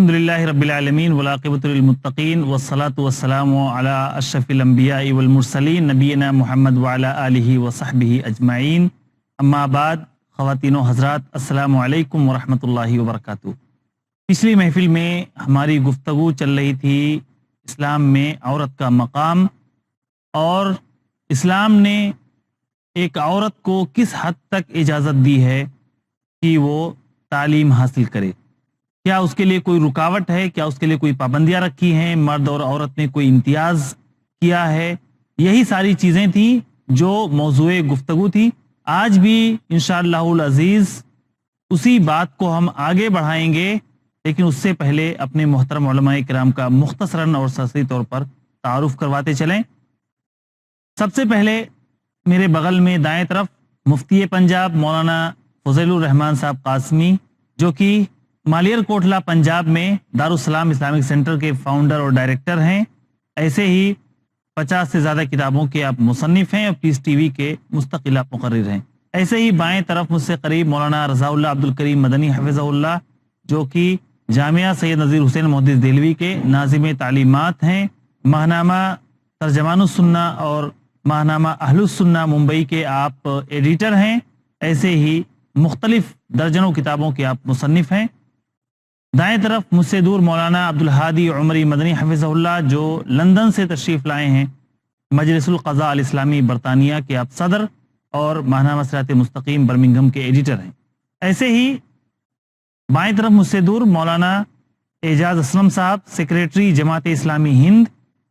الحمدللہ رب العالمین والعاقبۃ للمتقین والصلاۃ والسلام علی اشرف الانبیاء والمرسلین نبینا محمد وعلی آلہ وصحبہ اجمعین، اما بعد، خواتین و حضرات، السلام علیکم ورحمۃ اللہ وبرکاتہ۔ پچھلی محفل میں ہماری گفتگو چل رہی تھی اسلام میں عورت کا مقام، اور اسلام نے ایک عورت کو کس حد تک اجازت دی ہے کہ وہ تعلیم حاصل کرے۔ کیا اس کے لیے کوئی رکاوٹ ہے؟ کیا اس کے لیے کوئی پابندیاں رکھی ہیں؟ مرد اور عورت نے کوئی امتیاز کیا ہے؟ یہی ساری چیزیں تھیں جو موضوع گفتگو تھی۔ آج بھی انشاءاللہ العزیز اسی بات کو ہم آگے بڑھائیں گے، لیکن اس سے پہلے اپنے محترم علماء کرام کا مختصراً اور سرسری طور پر تعارف کرواتے چلیں۔ سب سے پہلے میرے بغل میں دائیں طرف مفتی پنجاب مولانا فضیل الرحمان صاحب قاسمی، جو کہ مالیر کوٹلہ پنجاب میں دارالسلام اسلامک سینٹر کے فاؤنڈر اور ڈائریکٹر ہیں۔ ایسے ہی 50 سے زیادہ کتابوں کے آپ مصنف ہیں اور پیس ٹی وی کے مستقل آپ مقرر ہیں۔ ایسے ہی بائیں طرف مجھ سے قریب مولانا رضا اللہ عبدالکریم مدنی حفظہ اللہ، جو کہ جامعہ سید نذیر حسین محدث دہلوی کے ناظم تعلیمات ہیں، ماہنامہ ترجمان السنہ اور ماہنامہ اہل السنہ ممبئی کے آپ ایڈیٹر ہیں۔ ایسے ہی مختلف درجنوں کتابوں کے آپ مصنف ہیں۔ دائیں طرف مجھ سے دور مولانا عبدالہادی عمری مدنی حفظہ اللہ، جو لندن سے تشریف لائے ہیں، مجلس القضاء الاسلامی برطانیہ کے آپ صدر اور ماہنامہ صراط مستقیم برمنگھم کے ایڈیٹر ہیں۔ ایسے ہی بائیں طرف مجھ سے دور مولانا اعجاز اسلم صاحب، سیکریٹری جماعت اسلامی ہند،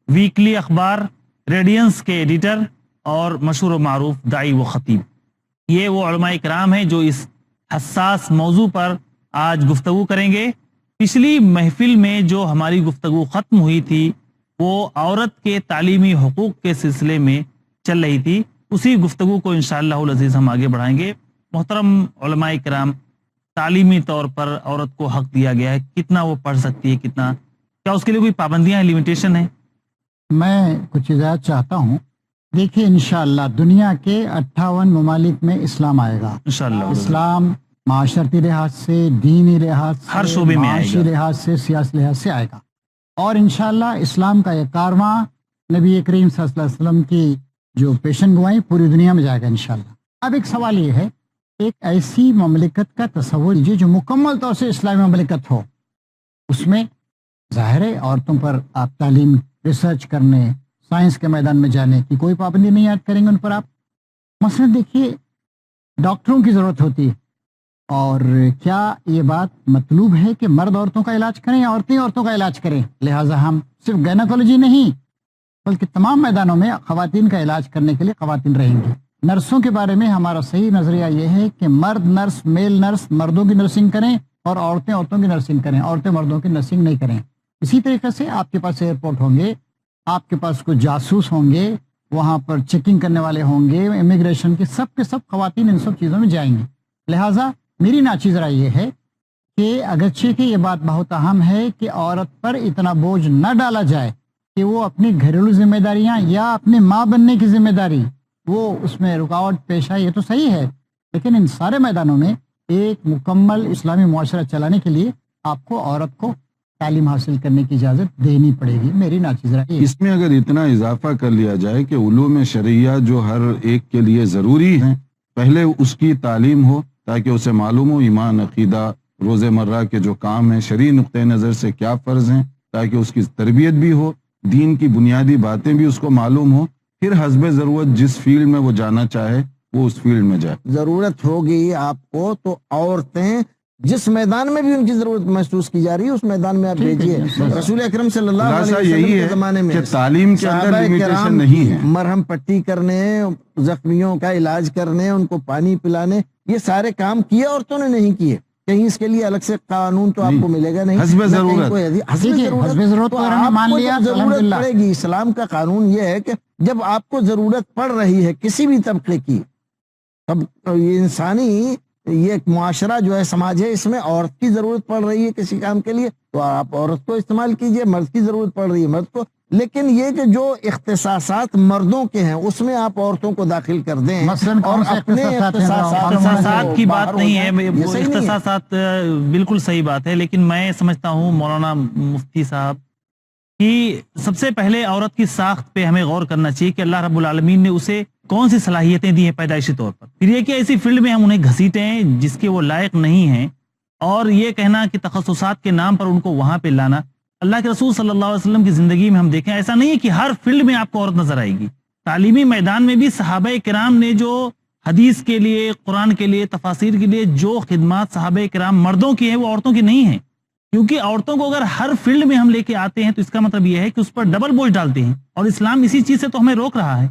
ویکلی اخبار ریڈینس کے ایڈیٹر اور مشہور و معروف داعی و خطیب۔ یہ وہ علماء کرام ہیں جو اس حساس موضوع پر آج گفتگو کریں گے۔ پچھلی محفل میں جو ہماری گفتگو ختم ہوئی تھی وہ عورت کے تعلیمی حقوق کے سلسلے میں چل رہی تھی، اسی گفتگو کو انشاءاللہ العزیز ہم آگے بڑھائیں گے۔ محترم علماء کرام، تعلیمی طور پر عورت کو حق دیا گیا ہے، کتنا وہ پڑھ سکتی ہے، کیا اس کے لیے کوئی پابندیاں ہیں، لیمیٹیشن ہے؟ میں کچھ ہدایت چاہتا ہوں۔ دیکھیے، انشاءاللہ دنیا کے 58 ممالک میں اسلام آئے گا۔ انشاءاللہ اسلام معاشرتی لحاظ سے، دینی لحاظ سے، ہر شعبے میں آئے گا، معاشی لحاظ سے، سیاسی لحاظ سے آئے گا، اور انشاءاللہ اسلام کا یہ کارواں نبی کریم صلی اللہ علیہ وسلم کی جو پیشن گوئی پوری دنیا میں جائے گا انشاءاللہ۔ اب ایک سوال یہ ہے، ایک ایسی مملکت کا تصور کیجیے جو مکمل طور سے اسلامی مملکت ہو، اس میں ظاہر ہے عورتوں پر آپ تعلیم، ریسرچ کرنے، سائنس کے میدان میں جانے کی کوئی پابندی نہیں عائد کریں گے ان پر آپ۔ مثلا دیکھیے، ڈاکٹروں کی ضرورت ہوتی ہے، اور کیا یہ بات مطلوب ہے کہ مرد عورتوں کا علاج کریں یا عورتیں عورتوں کا علاج کریں؟ لہٰذا ہم صرف گینیکولوجی نہیں بلکہ تمام میدانوں میں خواتین کا علاج کرنے کے لیے خواتین رہیں گی۔ نرسوں کے بارے میں ہمارا صحیح نظریہ یہ ہے کہ مرد نرس، میل نرس مردوں کی نرسنگ کریں اور عورتیں عورتوں کی نرسنگ کریں، عورتیں مردوں کی نرسنگ نہیں کریں۔ اسی طریقے سے آپ کے پاس ایئرپورٹ ہوں گے، آپ کے پاس کوئی جاسوس ہوں گے، وہاں پر چیکنگ کرنے والے ہوں گے، امیگریشن کے سب خواتین ان سب چیزوں میں جائیں گی۔ لہٰذا میری ناچیز رائے یہ ہے کہ اگرچہ کہ یہ بات بہت اہم ہے کہ عورت پر اتنا بوجھ نہ ڈالا جائے کہ وہ اپنی گھریلو ذمہ داریاں یا اپنی ماں بننے کی ذمہ داری وہ اس میں رکاوٹ پیش آئے، یہ تو صحیح ہے، لیکن ان سارے میدانوں میں ایک مکمل اسلامی معاشرہ چلانے کے لیے آپ کو عورت کو تعلیم حاصل کرنے کی اجازت دینی پڑے گی۔ میری ناچیز رائے اس میں اگر اتنا اضافہ کر لیا جائے کہ علوم شرعیہ جو ہر ایک کے لیے ضروری ہیں، پہلے اس کی تعلیم ہو تاکہ اسے معلوم ہو ایمان، عقیدہ، روز مرہ کے جو کام ہیں، شرعی نقطۂ نظر سے کیا فرض ہیں، تاکہ اس کی تربیت بھی ہو، دین کی بنیادی باتیں بھی اس کو معلوم ہو، پھر حسب ضرورت جس فیلڈ میں وہ جانا چاہے وہ اس فیلڈ میں جائے۔ ضرورت ہوگی آپ کو تو عورتیں جس میدان میں بھی ان کی ضرورت محسوس کی جا رہی ہے اس میدان میں آپ بھیجیے۔ رسول اکرم صلی اللہ علیہ وسلم کے زمانے میں کہ تعلیم کے اندر لیمیٹیشن نہیں ہے، مرہم پٹی کرنے، زخمیوں کا علاج کرنے، ان کو پانی پلانے، یہ سارے کام کیے عورتوں نے نہیں کیے۔ کہیں اس کے لیے الگ سے قانون تو آپ کو ملے گا نہیں، حسب ضرورت۔ حسب ضرورت تو آپ کو جب ضرورت پڑے گی، اسلام کا قانون یہ ہے کہ جب آپ کو ضرورت پڑ رہی ہے کسی بھی طبقے کی، اب یہ انسانی یہ ایک معاشرہ جو ہے سماج ہے اس میں عورت کی ضرورت پڑ رہی ہے کسی کام کے لیے تو آپ عورت کو استعمال کیجئے, مرد کی ضرورت پڑ رہی ہے مرد کو, لیکن یہ کہ جو اختصاصات مردوں کے ہیں اس میں آپ عورتوں کو داخل کر دیں مثلاً اور کون سے اپنے اختصاصات کی بات نہیں ہے, یہ صحیح نہیں ہے. اختصاصات بالکل صحیح بات ہے, لیکن میں سمجھتا ہوں مولانا مفتی صاحب کہ سب سے پہلے عورت کی ساخت پہ ہمیں غور کرنا چاہیے کہ اللہ رب العالمین نے اسے کون سی صلاحیتیں دی ہیں پیدائشی طور پر. پھر یہ کہ ایسی فیلڈ میں ہم انہیں گھسیٹیں جس کے وہ لائق نہیں ہیں, اور یہ کہنا کہ تخصصات کے نام پر ان کو وہاں پہ لانا. اللہ کے رسول صلی اللہ علیہ وسلم کی زندگی میں ہم دیکھیں ایسا نہیں ہے کہ ہر فیلڈ میں آپ کو عورت نظر آئے گی. تعلیمی میدان میں بھی صحابہ کرام نے جو حدیث کے لیے, قرآن کے لیے, تفاسیر کے لیے جو خدمات صحابہ کرام مردوں کی ہیں وہ عورتوں کی نہیں ہیں, کیونکہ عورتوں کو اگر ہر فیلڈ میں ہم لے کے آتے ہیں تو اس کا مطلب یہ ہے کہ اس پر ڈبل بوجھ ڈالتے ہیں, اور اسلام اسی چیز سے تو ہمیں روک رہا ہے.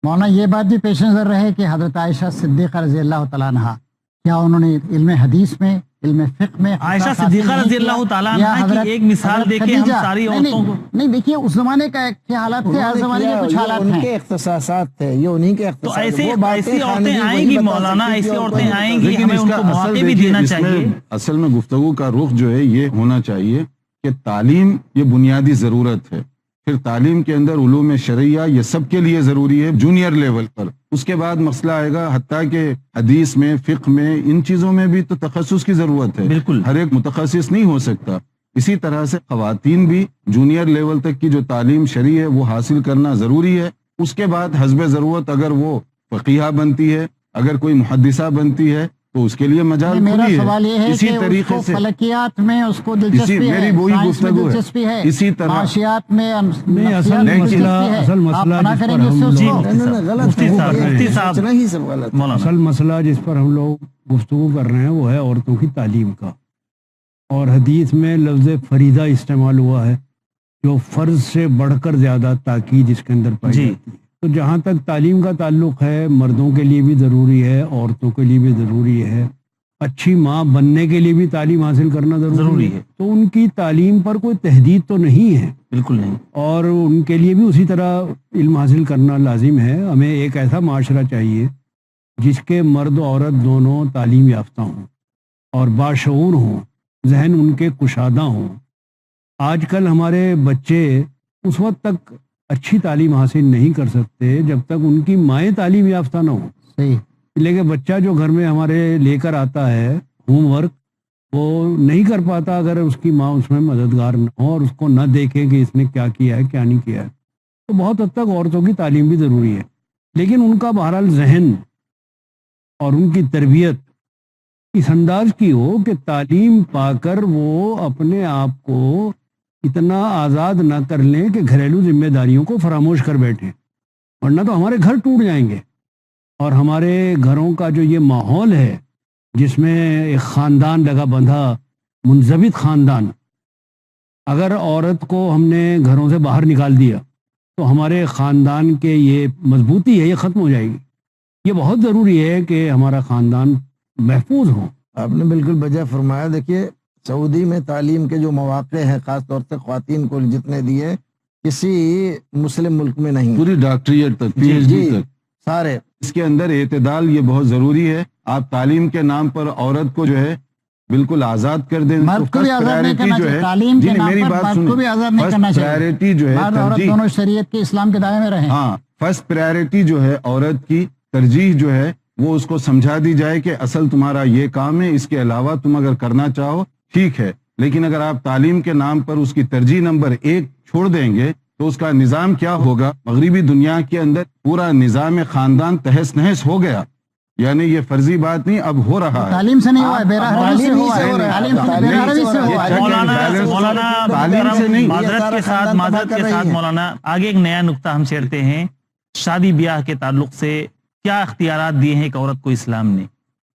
مولانا یہ بات بھی پیش نظر رہے کہ حضرت عائشہ صدیقہ رضی اللہ تعالیٰ عنہا کیا انہوں نے علم حدیث میں, علم فقہ میں عائشہ صدیقہ رضی اللہ تعالیٰ عنہ کی ایک مثال دیکھیں ہم ساری عورتوں کو. نہیں دیکھیے اس زمانے کا کیا حالات تھے, ہر زمانے کے کچھ حالات ان ہیں. کے اختصاصات تھے, یہ انہی کے تو اختصاصات. ایسی عورتیں آئیں گی مولانا, ایسی عورتیں آئیں گی, ہمیں ان کو مواقع بھی دینا چاہیے. اصل میں گفتگو کا رخ جو ہے یہ ہونا چاہیے کہ تعلیم یہ بنیادی ضرورت ہے, پھر تعلیم کے اندر علوم شرعیہ یہ سب کے لیے ضروری ہے جونیئر لیول پر. اس کے بعد مسئلہ آئے گا حتیٰ کہ حدیث میں, فقہ میں, ان چیزوں میں بھی تو تخصص کی ضرورت ہے. بالکل ہر ایک متخصص نہیں ہو سکتا. اسی طرح سے خواتین بھی جونیئر لیول تک کی جو تعلیم شرعی ہے وہ حاصل کرنا ضروری ہے. اس کے بعد حسب ضرورت اگر وہ فقیہہ بنتی ہے, اگر کوئی محدثہ بنتی ہے تو اس کے لیے مجال میرا کھلی سوال یہ ہے اسی کہ اس طریقے کو سے فلکیات میں اس کو دلچسپی ہے, میری وہی سائنس میں گفتگو ہے. دلچسپی ہے, اسی طرح معاشیات میں نہیں اصل نفسیات میں مسئلہ دلچسپی ہے. اصل مسئلہ آپ منع جس کریں پر گے ہم اس سے لوگ اس کو. مفتی صاحب سوچنا ہی سب غلط. مولانا اصل مسئلہ جس پر ہم لوگ گفتگو کر رہے ہیں وہ ہے عورتوں کی تعلیم کا, اور حدیث میں لفظ فریضہ استعمال ہوا ہے جو فرض سے بڑھ کر زیادہ تاکید اس کے اندر پائی جاتی ہے. تو جہاں تک تعلیم کا تعلق ہے مردوں کے لیے بھی ضروری ہے, عورتوں کے لیے بھی ضروری ہے. اچھی ماں بننے کے لیے بھی تعلیم حاصل کرنا ضروری ہے. تو ان کی تعلیم پر کوئی تحدید تو نہیں ہے, بالکل نہیں, اور ان کے لیے بھی اسی طرح علم حاصل کرنا لازم ہے. ہمیں ایک ایسا معاشرہ چاہیے جس کے مرد و عورت دونوں تعلیم یافتہ ہوں اور باشعور ہوں, ذہن ان کے کشادہ ہوں. آج کل ہمارے بچے اس وقت تک اچھی تعلیم حاصل نہیں کر سکتے جب تک ان کی مائیں تعلیم یافتہ نہ ہوں. صحیح. لیکن بچہ جو گھر میں ہمارے لے کر آتا ہے ہوم ورک وہ نہیں کر پاتا اگر اس کی ماں اس میں مددگار نہ ہو اور اس کو نہ دیکھے کہ اس نے کیا کیا ہے کیا نہیں کیا ہے. تو بہت حد تک عورتوں کی تعلیم بھی ضروری ہے, لیکن ان کا بہرحال ذہن اور ان کی تربیت اس انداز کی ہو کہ تعلیم پا کر وہ اپنے آپ کو اتنا آزاد نہ کر لیں کہ گھریلو ذمہ داریوں کو فراموش کر بیٹھیں, ورنہ تو ہمارے گھر ٹوٹ جائیں گے. اور ہمارے گھروں کا جو یہ ماحول ہے جس میں ایک خاندان لگا بندھا منضبط خاندان, اگر عورت کو ہم نے گھروں سے باہر نکال دیا تو ہمارے خاندان کے یہ مضبوطی ہے یہ ختم ہو جائے گی. یہ بہت ضروری ہے کہ ہمارا خاندان محفوظ ہو. آپ نے بالکل بجا فرمایا. دیکھیے سعودی میں تعلیم کے جو مواقع ہیں خاص طور سے خواتین کو جتنے دیے کسی مسلم ملک میں نہیں. پوری ڈاکٹریٹ تک, پی ایچ ڈی تک سارے. اس کے اندر اعتدال یہ بہت ضروری ہے. آپ تعلیم کے نام پر عورت کو جو ہے بالکل آزاد کر دیں. مرد کو بھی آزاد نہیں کرنا چاہیے, تعلیم کے نام پر مرد کو بھی آزاد نہیں کرنا چاہیے. پرائرٹی جو ہے مرد عورت دونوں شریعت کے اسلام کے دائرے میں رہیں. ہاں, فرسٹ پرائرٹی جو ہے عورت کی ترجیح جو ہے وہ اس کو سمجھا دی جائے کہ اصل تمہارا یہ کام ہے, اس کے علاوہ تم اگر کرنا چاہو ٹھیک ہے, لیکن اگر آپ تعلیم کے نام پر اس کی ترجیح نمبر 1 چھوڑ دیں گے تو اس کا نظام کیا ہوگا. مغربی دنیا کے اندر پورا نظام خاندان تحس نحس ہو گیا. یعنی یہ فرضی بات نہیں, اب ہو رہا ہے. تعلیم سے نہیں ہوا ہے, بے روی سے ہوا ہے. معذرت کے ساتھ مولانا آگے ایک نیا نقطہ ہم چھیڑتے ہیں. شادی بیاہ کے تعلق سے کیا اختیارات دیے ہیں ایک عورت کو اسلام نے؟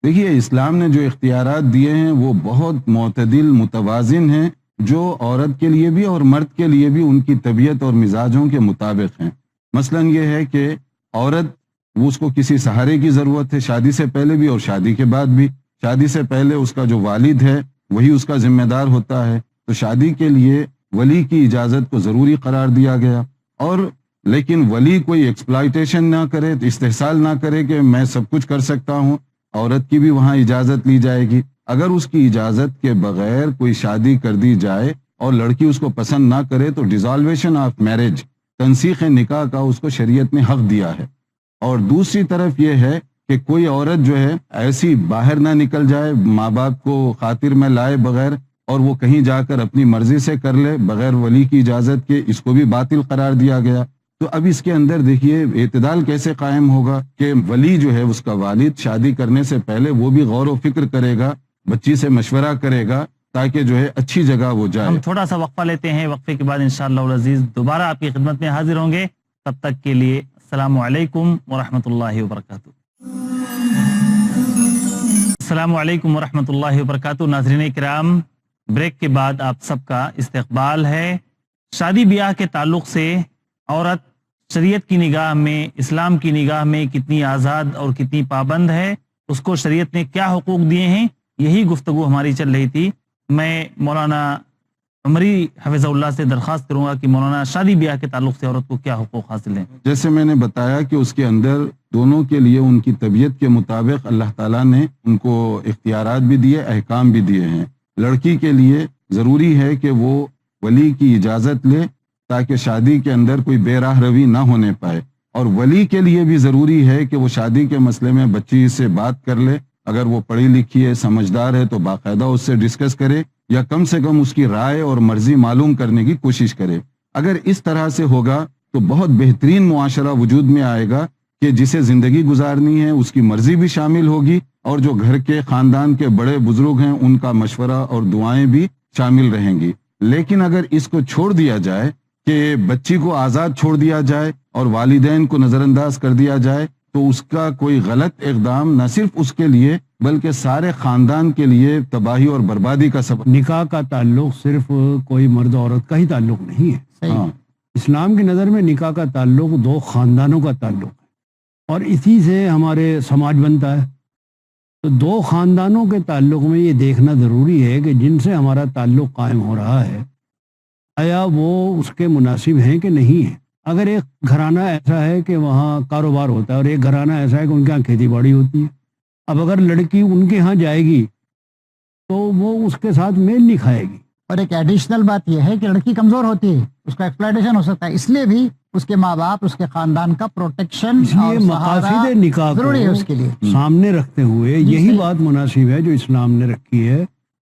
دیکھیے اسلام نے جو اختیارات دیے ہیں وہ بہت معتدل متوازن ہیں, جو عورت کے لیے بھی اور مرد کے لیے بھی ان کی طبیعت اور مزاجوں کے مطابق ہیں. مثلا یہ ہے کہ عورت وہ اس کو کسی سہارے کی ضرورت ہے, شادی سے پہلے بھی اور شادی کے بعد بھی. شادی سے پہلے اس کا جو والد ہے وہی اس کا ذمہ دار ہوتا ہے, تو شادی کے لیے ولی کی اجازت کو ضروری قرار دیا گیا. اور لیکن ولی کوئی ایکسپلائٹیشن نہ کرے, استحصال نہ کرے کہ میں سب کچھ کر سکتا ہوں عورت کی بھی وہاں اجازت لی جائے گی. اگر اس کی اجازت کے بغیر کوئی شادی کر دی جائے اور لڑکی اس کو پسند نہ کرے تو ڈیزالویشن آف میرج، تنسیخ نکاح کا اس کو شریعت نے حق دیا ہے. اور دوسری طرف یہ ہے کہ کوئی عورت جو ہے ایسی باہر نہ نکل جائے ماں باپ کو خاطر میں لائے بغیر، اور وہ کہیں جا کر اپنی مرضی سے کر لے بغیر ولی کی اجازت کے، اس کو بھی باطل قرار دیا گیا. تو اب اس کے اندر دیکھیے اعتدال کیسے قائم ہوگا کہ ولی جو ہے اس کا والد شادی کرنے سے پہلے وہ بھی غور و فکر کرے گا، بچی سے مشورہ کرے گا تاکہ جو ہے اچھی جگہ وہ جائے. ہم تھوڑا سا وقفہ لیتے ہیں، وقفے کے بعد انشاءاللہ العزیز دوبارہ آپ کی خدمت میں حاضر ہوں گے. تب تک کے لیے السلام علیکم ورحمۃ اللہ وبرکاتہ. السلام علیکم ورحمۃ اللہ وبرکاتہ. ناظرین کرام، بریک کے بعد آپ سب کا استقبال ہے. شادی بیاہ کے تعلق سے عورت شریعت کی نگاہ میں، اسلام کی نگاہ میں کتنی آزاد اور کتنی پابند ہے، اس کو شریعت نے کیا حقوق دیے ہیں، یہی گفتگو ہماری چل رہی تھی. میں مولانا عمری حفظ اللہ سے درخواست کروں گا کہ مولانا شادی بیاہ کے تعلق سے عورت کو کیا حقوق حاصل ہیں. جیسے میں نے بتایا کہ اس کے اندر دونوں کے لیے ان کی طبیعت کے مطابق اللہ تعالیٰ نے ان کو اختیارات بھی دیے، احکام بھی دیے ہیں. لڑکی کے لیے ضروری ہے کہ وہ ولی کی اجازت لے تاکہ شادی کے اندر کوئی بے راہ روی نہ ہونے پائے، اور ولی کے لیے بھی ضروری ہے کہ وہ شادی کے مسئلے میں بچی سے بات کر لے. اگر وہ پڑھی لکھی ہے، سمجھدار ہے تو باقاعدہ اس سے ڈسکس کرے یا کم سے کم اس کی رائے اور مرضی معلوم کرنے کی کوشش کرے. اگر اس طرح سے ہوگا تو بہت بہترین معاشرہ وجود میں آئے گا کہ جسے زندگی گزارنی ہے اس کی مرضی بھی شامل ہوگی، اور جو گھر کے خاندان کے بڑے بزرگ ہیں ان کا مشورہ اور دعائیں بھی شامل رہیں گی. لیکن اگر اس کو چھوڑ دیا جائے کہ بچی کو آزاد چھوڑ دیا جائے اور والدین کو نظر انداز کر دیا جائے تو اس کا کوئی غلط اقدام نہ صرف اس کے لیے بلکہ سارے خاندان کے لیے تباہی اور بربادی کا سبب. نکاح کا تعلق صرف کوئی مرد عورت کا ہی تعلق نہیں ہے. صحیح. اسلام کی نظر میں نکاح کا تعلق دو خاندانوں کا تعلق ہے، اور اسی سے ہمارے سماج بنتا ہے. تو دو خاندانوں کے تعلق میں یہ دیکھنا ضروری ہے کہ جن سے ہمارا تعلق قائم ہو رہا ہے آیا وہ اس کے مناسب ہیں کہ نہیں ہیں. اگر ایک گھرانہ ایسا ہے کہ وہاں کاروبار ہوتا ہے اور ایک گھرانہ ایسا ہے کہ ان کے ہاں کھیتی باڑی ہوتی ہے، اب اگر لڑکی ان کے ہاں جائے گی تو وہ اس کے ساتھ میل نہیں کھائے گی. اور ایک ایڈیشنل بات یہ ہے کہ لڑکی کمزور ہوتی ہے، اس کا ایکسپلائٹیشن ہو سکتا ہے، اس لیے بھی اس کے ماں باپ، اس کے خاندان کا پروٹیکشن اس لیے مقاصد نکاح ضروری ہے کو اس کے لیے سامنے رکھتے ہوئے جی یہی صحیح. بات مناسب ہے جو اسلام نے رکھی ہے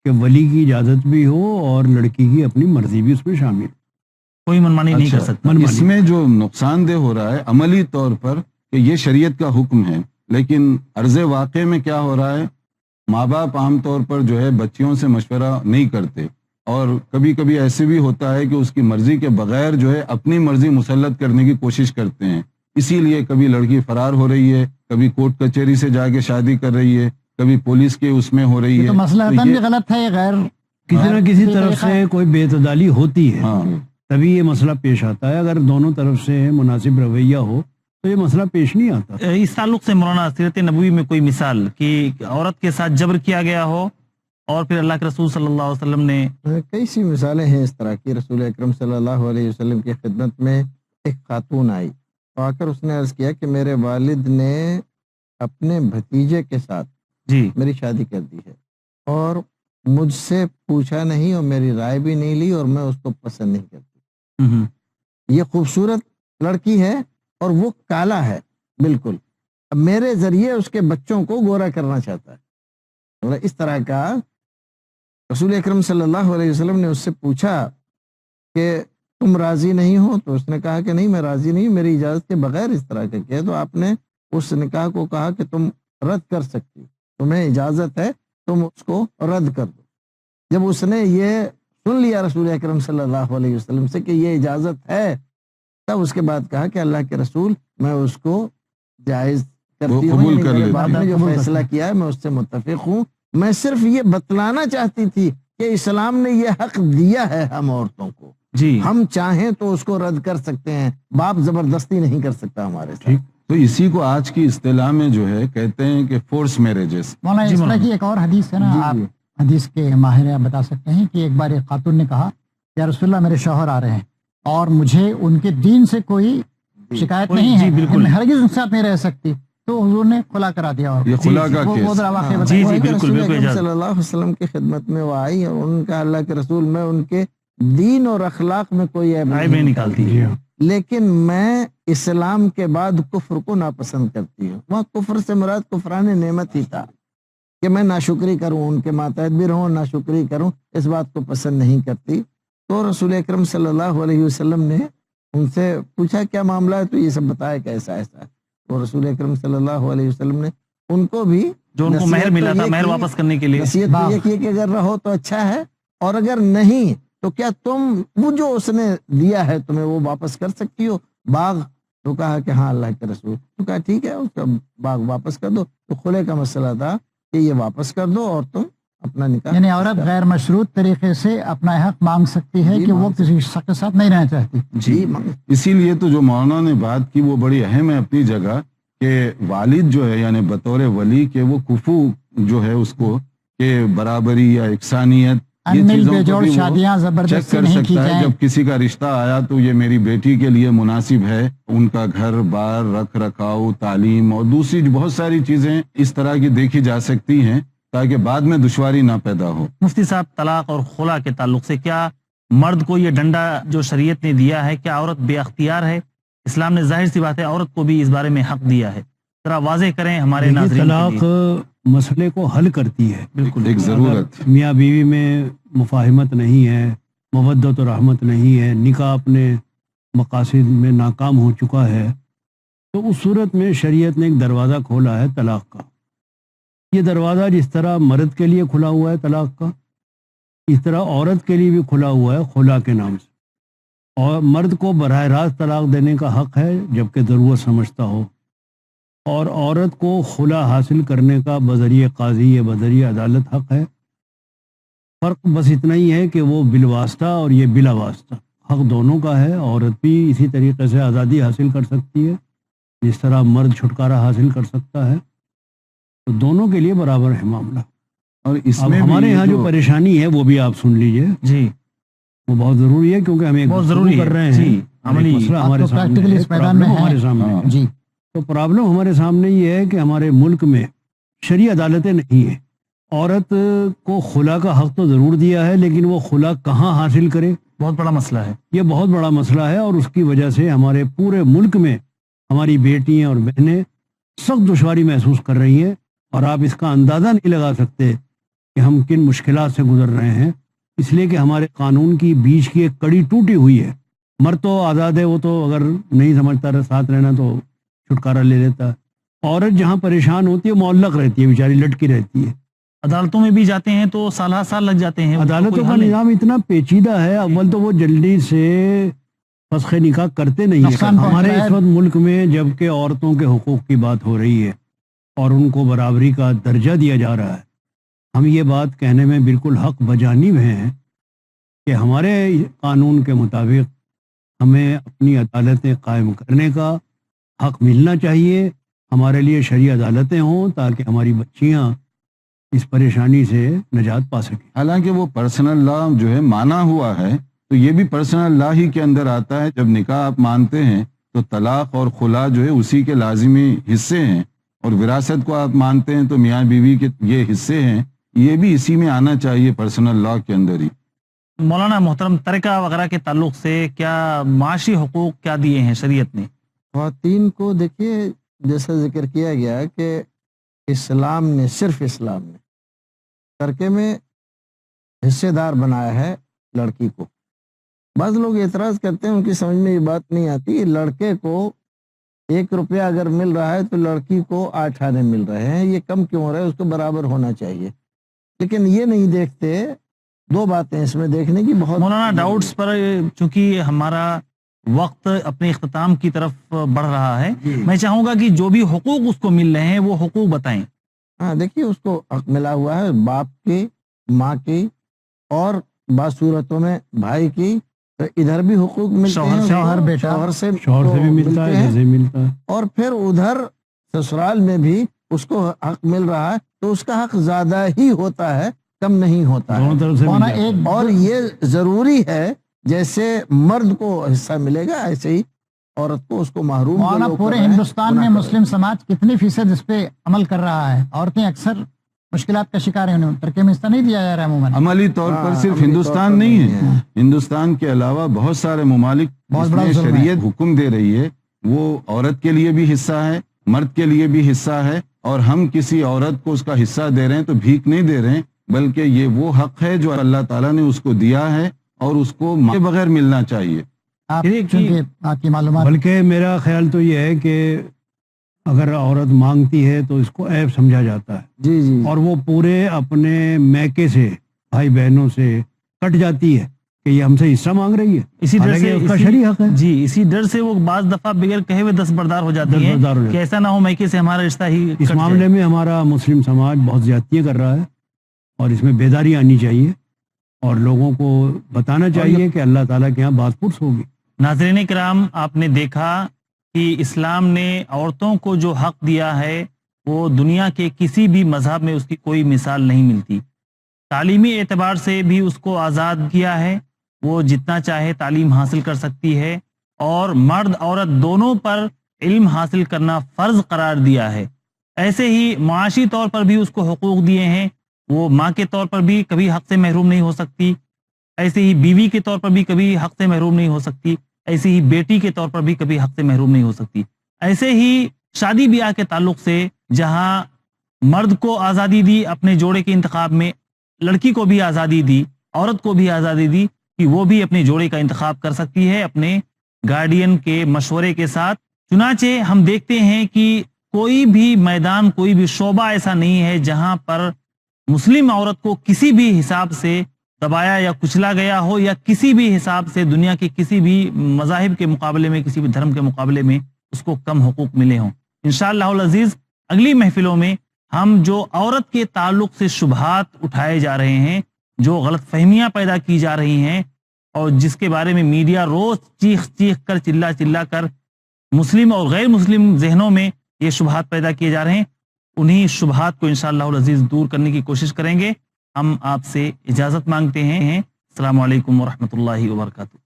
کہ ولی کی اجازت بھی ہو اور لڑکی کی اپنی مرضی بھی اس میں شامل. کوئی منمانی نہیں کر سکتا. اس میں جو نقصان دہ ہو رہا ہے عملی طور پر کہ یہ شریعت کا حکم ہے، لیکن عرض واقع میں کیا ہو رہا ہے، ماں باپ عام طور پر جو ہے بچیوں سے مشورہ نہیں کرتے، اور کبھی کبھی ایسے بھی ہوتا ہے کہ اس کی مرضی کے بغیر جو ہے اپنی مرضی مسلط کرنے کی کوشش کرتے ہیں. اسی لیے کبھی لڑکی فرار ہو رہی ہے، کبھی کورٹ کچہری سے جا کے شادی کر رہی ہے، کبھی پولیس کے اس میں ہو رہی ہے. تو مسئلہ بھی غلط ہے، یہ غیر کسی نہ کسی طرف سے کوئی بے اعتدالی ہوتی ہے، ہاں تبھی یہ مسئلہ پیش آتا ہے. اگر دونوں طرف سے مناسب رویہ ہو تو یہ مسئلہ پیش نہیں آتا. اس تعلق سے مولانا سیرت نبوی میں کوئی مثال کہ عورت کے ساتھ جبر کیا گیا ہو اور پھر اللہ کے رسول صلی اللہ علیہ وسلم نے کئی سی مثالیں ہیں اس طرح کی. رسول اکرم صلی اللہ علیہ وسلم کی خدمت میں ایک خاتون آئی تو آ کر اس نے عرض کیا کہ میرے والد نے اپنے بھتیجے کے ساتھ جی میری شادی کر دی ہے اور مجھ سے پوچھا نہیں اور میری رائے بھی نہیں لی اور میں اس کو پسند نہیں کرتی. یہ خوبصورت لڑکی ہے اور وہ کالا ہے بالکل. اب میرے ذریعے اس کے بچوں کو گورا کرنا چاہتا ہے. اس طرح کا رسول اکرم صلی اللہ علیہ وسلم نے اس سے پوچھا کہ تم راضی نہیں ہو؟ تو اس نے کہا کہ نہیں میں راضی نہیں، میری اجازت کے بغیر اس طرح کا کیا. تو آپ نے اس نکاح کو کہا کہ تم رد کر سکتی، تمہیں اجازت ہے، تم اس کو رد کر دو. جب اس نے یہ سن لیا رسول اکرم صلی اللہ علیہ وسلم سے کہ یہ اجازت ہے، تب اس کے بعد کہا کہ اللہ کے رسول میں اس کو جائز کرتی ہوں، قبول کر میرے لیتی باپ نے جو فیصلہ کیا ہے میں اس سے متفق ہوں. میں صرف یہ بتلانا چاہتی تھی کہ اسلام نے یہ حق دیا ہے ہم عورتوں کو، جی ہم چاہیں تو اس کو رد کر سکتے ہیں، باپ زبردستی نہیں کر سکتا ہمارے ساتھ. تو اسی کو آج کی اصطلاح میں جو ہے کہتے ہیں کہ فورس میرجز. مولانا اس طرح کی ایک اور حدیث ہے نا، آپ حدیث کے ماہر ہیں، آپ بتا سکتے ہیں کہ ایک بار ایک خاتون نے کہا یا رسول اللہ میرے شوہر آ رہے ہیں اور مجھے ان کے دین سے کوئی شکایت نہیں ہے، جی بالکل میں ہرگز ان کے ساتھ نہیں رہ سکتی. تو حضور نے کھلا کرا دیا. اور یہ خلا کا وہ کیس. ذرا واقعہ جی بتائیے. جی کہ بالکل رسول بالکل اکرم اجازت. صلی اللہ علیہ وسلم کی خدمت میں وہ آئی اور ان کا اللہ کے رسول میں ان کے دین اور اخلاق میں کوئی عیب عیب نہیں نکالتی. جی ہاں. لیکن میں اسلام کے بعد کفر کو ناپسند کرتی ہوں. وہاں کفر سے مراد کفران نعمت ہی تھا کہ میں ناشکری کروں، ان کے ماتحت بھی رہوں، ناشکری کروں، اس بات کو پسند نہیں کرتی. تو رسول اکرم صلی اللہ علیہ وسلم نے ان سے پوچھا کیا معاملہ ہے، تو یہ سب بتایا کہ ایسا ایسا ہے. تو رسول اکرم صلی اللہ علیہ وسلم نے ان کو بھی جو ان کو نصیحت مہر تو ملا تھا یہ مہر کی- واپس کرنے کے لیے. نصیحت تو یہ کی کہ اگر رہو تو اچھا ہے، اور اگر نہیں تو کیا تم وہ جو اس نے دیا ہے تمہیں وہ واپس کر سکتی ہو باغ؟ تو کہا کہ ہاں اللہ کے رسول. تو کہا ٹھیک ہے اس کا باغ واپس کر دو. تو خلے کا مسئلہ تھا کہ یہ واپس کر دو اور تم اپنا نکاح. یعنی عورت غیر مشروط طریقے سے اپنا حق مانگ سکتی ہے جی، کہ وہ مانگ کسی شخص کے ساتھ نہیں رہنا چاہتی. جی اسی لیے تو جو مولانا نے بات کی وہ بڑی اہم ہے اپنی جگہ، کہ والد جو ہے یعنی بطور ولی کے وہ کفو جو ہے اس کو کہ برابری یا یکسانیت یہ ان مل چیزوں بے کو جوڑ بھی وہ شادیاں چیک زبردستی کر نہیں کی سکتا ہے. جائیں. جب کسی کا رشتہ آیا تو یہ میری بیٹی کے لیے مناسب ہے، ان کا گھر بار رکھ رکھاؤ تعلیم اور دوسری بہت ساری چیزیں اس طرح کی دیکھی جا سکتی ہیں تاکہ بعد میں دشواری نہ پیدا ہو. مفتی صاحب، طلاق اور خلا کے تعلق سے کیا مرد کو یہ ڈنڈا جو شریعت نے دیا ہے کیا عورت بے اختیار ہے؟ اسلام نے ظاہر سی بات ہے عورت کو بھی اس بارے میں حق دیا ہے، ذرا واضح کریں ہمارے دیکھیے، ناظرین طلاق کے لیے. مسئلے کو حل کرتی ہے. بالکل ایک ضرورت. اگر میاں بیوی میں مفاہمت نہیں ہے، مودت و رحمت نہیں ہے، نکاح اپنے مقاصد میں ناکام ہو چکا ہے، تو اس صورت میں شریعت نے ایک دروازہ کھولا ہے طلاق کا. یہ دروازہ جس طرح مرد کے لیے کھلا ہوا ہے طلاق کا، اس طرح عورت کے لیے بھی کھلا ہوا ہے خلا کے نام سے. اور مرد کو براہ راست طلاق دینے کا حق ہے جبکہ ضرورت سمجھتا ہو، اور عورت کو خلا حاصل کرنے کا بذریعہ قاضی یا بذریعہ عدالت حق ہے. فرق بس اتنا ہی ہے کہ وہ بالواسطہ اور یہ بلا واسطہ. حق دونوں کا ہے. عورت بھی اسی طریقے سے آزادی حاصل کر سکتی ہے جس طرح مرد چھٹکارا حاصل کر سکتا ہے. تو دونوں کے لیے برابر ہے معاملہ. اور اس اب میں بھی ہمارے یہاں جو پریشانی ہے وہ بھی آپ سن لیجئے، جی وہ بہت ضروری ہے کیونکہ ہم ایک بہت گفتگو ضروری ہے. کر رہے جی، ہیں. عملی ایک مسئلہ آپ ہمارے تو سامنے practically ہے، اس میدان میں پرابلم ہیں. ہمارے سامنے ہے. جی تو پرابلم ہمارے سامنے یہ ہے کہ ہمارے ملک میں شرعی عدالتیں نہیں ہیں. عورت کو خلا کا حق تو ضرور دیا ہے، لیکن وہ خلا کہاں حاصل کرے، بہت بڑا مسئلہ ہے. یہ بہت بڑا مسئلہ ہے. اور اس کی وجہ سے ہمارے پورے ملک میں ہماری بیٹیاں اور بہنیں سخت دشواری محسوس کر رہی ہیں، اور آپ اس کا اندازہ نہیں لگا سکتے کہ ہم کن مشکلات سے گزر رہے ہیں. اس لیے کہ ہمارے قانون کی بیچ کی ایک کڑی ٹوٹی ہوئی ہے. مرد تو آزاد ہے، وہ تو اگر نہیں سمجھتا ساتھ رہنا تو چھٹکارا لے لیتا ہے. عورت جہاں پریشان ہوتی ہے معلق رہتی ہے، بیچاری لٹکی رہتی ہے. عدالتوں میں بھی جاتے ہیں تو سال ہر سال لگ جاتے ہیں. اس کا عدالتوں کوئی کا حل ہے؟ نظام اتنا پیچیدہ ہے. اول تو وہ جلدی سے فسخ نکاح کرتے نہیں نقصان ہیں ہمارے پہنچتا ہے. اس وقت ملک میں. جبکہ عورتوں کے حقوق کی بات ہو رہی ہے اور ان کو برابری کا درجہ دیا جا رہا ہے، ہم یہ بات کہنے میں بالکل حق بجانب ہیں کہ ہمارے قانون کے مطابق ہمیں اپنی عدالتیں قائم کرنے کا حق ملنا چاہیے. ہمارے لیے شرعی عدالتیں ہوں تاکہ ہماری بچیاں اس پریشانی سے نجات پا سکیں. حالانکہ وہ پرسنل لا جو ہے مانا ہوا ہے تو یہ بھی پرسنل لا ہی کے اندر آتا ہے. جب نکاح آپ مانتے ہیں تو طلاق اور خلا جو ہے اسی کے لازمی حصے ہیں، اور وراثت کو آپ مانتے ہیں تو میاں بیوی کے یہ حصے ہیں، یہ بھی اسی میں آنا چاہیے پرسنل لا کے اندر ہی. مولانا محترم، ترکہ وغیرہ کے تعلق سے کیا معاشی حقوق کیا دیے ہیں شریعت نے؟ خواتین کو دیکھیے جیسا ذکر کیا گیا کہ اسلام نے، صرف اسلام نے ترکے میں حصے دار بنایا ہے لڑکی کو. بعض لوگ اعتراض کرتے ہیں، ان کی سمجھ میں یہ بات نہیں آتی. لڑکے کو 1 روپیہ اگر مل رہا ہے تو لڑکی کو 8 آنے مل رہے ہیں، یہ کم کیوں ہو رہا ہے؟ اس کو برابر ہونا چاہیے. لیکن یہ نہیں دیکھتے. 2 باتیں اس میں دیکھنے کی بہت مولانا ڈاؤٹس پر چونکہ ہمارا وقت اپنے اختتام کی طرف بڑھ رہا ہے، میں چاہوں گا کہ جو بھی حقوق اس کو مل رہے ہیں وہ حقوق بتائیں. ہاں دیکھیے، اس کو حق ملا ہوا ہے باپ کی، ماں کی، اور بعض صورتوں میں بھائی کی. ادھر بھی حقوق ملتے شوہر ہیں، سے، شوہر بیٹا، شوہر سے بھی ملتا ہے، جیسے ملتا ہے. اور پھر ادھر سسرال میں بھی اس کو حق مل رہا ہے تو اس کا حق زیادہ ہی ہوتا ہے، کم نہیں ہوتا ہے. دونوں طرف سے ہونا مل جاتا ہے. ایک اور یہ ضروری ہے، جیسے مرد کو حصہ ملے گا ایسے ہی عورت کو اس کو محروم جو مولانا لوگ کر پورے رہے ہیں، ہندوستان گناہ میں کر رہے مسلم سماج کتنی فیصد اس پہ عمل کر رہا ہے؟ عورتیں اکثر مشکلات کا شکار ہیں، انہیں ترک میں حصہ نہیں دیا جا رہا ہے عموماً. عملی طور پر ہاں، صرف عملی طور ہندوستان پر نہیں نہیں ہے، ہندوستان کے علاوہ بہت سارے ممالک بہت جس بڑا میں ظلم ہے. شریعت حکم دے رہی ہے، وہ عورت کے لیے بھی حصہ ہے، مرد کے لیے بھی حصہ ہے، اور ہم کسی عورت کو اس کا حصہ دے رہے ہیں تو بھیک نہیں دے رہے ہیں، بلکہ یہ وہ حق ہے جو اللہ تعالیٰ نے اس کو دیا ہے اور اس کو مانگے بغیر ملنا چاہیے. آپ یہ کہ- چونکہ آپ کی معلومات بلکہ میرا خیال تو یہ ہے کہ اگر عورت مانگتی ہے تو اس کو عیب سمجھا جاتا ہے، جی جی اور وہ پورے اپنے میکے سے، بھائی بہنوں سے کٹ جاتی ہے کہ یہ ہم سے حصہ مانگ رہی ہے، اسی ڈر حالانکہ سے اس کا شرعی حق ہے. جی اسی ڈر سے وہ بعض دفعہ بغیر کہے ہوئے دستبردار ہو جاتی ہیں دستبردار ہو جاتی کہ ایسا نہ ہو میکے سے ہمارا رشتہ ہی اس کٹ جائے. معاملے میں ہمارا مسلم سماج بہت زیادتیاں کر رہا ہے، اور اس میں بیداری آنی چاہیے اور لوگوں کو بتانا چاہیے کہ اللہ تعالیٰ کے یہاں بات پرس ہوگی. ناظرین کرام، آپ نے دیکھا کہ اسلام نے عورتوں کو جو حق دیا ہے وہ دنیا کے کسی بھی مذہب میں اس کی کوئی مثال نہیں ملتی. تعلیمی اعتبار سے بھی اس کو آزاد کیا ہے، وہ جتنا چاہے تعلیم حاصل کر سکتی ہے، اور مرد عورت دونوں پر علم حاصل کرنا فرض قرار دیا ہے. ایسے ہی معاشی طور پر بھی اس کو حقوق دیے ہیں، وہ ماں کے طور پر بھی کبھی حق سے محروم نہیں ہو سکتی، ایسے ہی بیوی کے طور پر بھی کبھی حق سے محروم نہیں ہو سکتی، ایسے ہی بیٹی کے طور پر بھی کبھی حق سے محروم نہیں ہو سکتی. ایسے ہی شادی بیاہ کے تعلق سے جہاں مرد کو آزادی دی اپنے جوڑے کے انتخاب میں، لڑکی کو بھی آزادی دی، عورت کو بھی آزادی دی کہ وہ بھی اپنے جوڑے کا انتخاب کر سکتی ہے اپنے گارڈین کے مشورے کے ساتھ. چنانچہ ہم دیکھتے ہیں کہ کوئی بھی میدان، کوئی بھی شعبہ ایسا نہیں ہے جہاں پر مسلم عورت کو کسی بھی حساب سے دبایا یا کچلا گیا ہو، یا کسی بھی حساب سے دنیا کے کسی بھی مذاہب کے مقابلے میں، کسی بھی دھرم کے مقابلے میں اس کو کم حقوق ملے ہوں. انشاءاللہ العزیز اگلی محفلوں میں ہم جو عورت کے تعلق سے شبہات اٹھائے جا رہے ہیں، جو غلط فہمیاں پیدا کی جا رہی ہیں، اور جس کے بارے میں میڈیا روز چیخ چیخ کر، چلا چلا کر مسلم اور غیر مسلم ذہنوں میں یہ شبہات پیدا کیے جا رہے ہیں، انہی شبہات کو انشاءاللہ العزیز دور کرنے کی کوشش کریں گے. ہم آپ سے اجازت مانگتے ہیں. السلام علیکم ورحمۃ اللہ وبرکاتہ.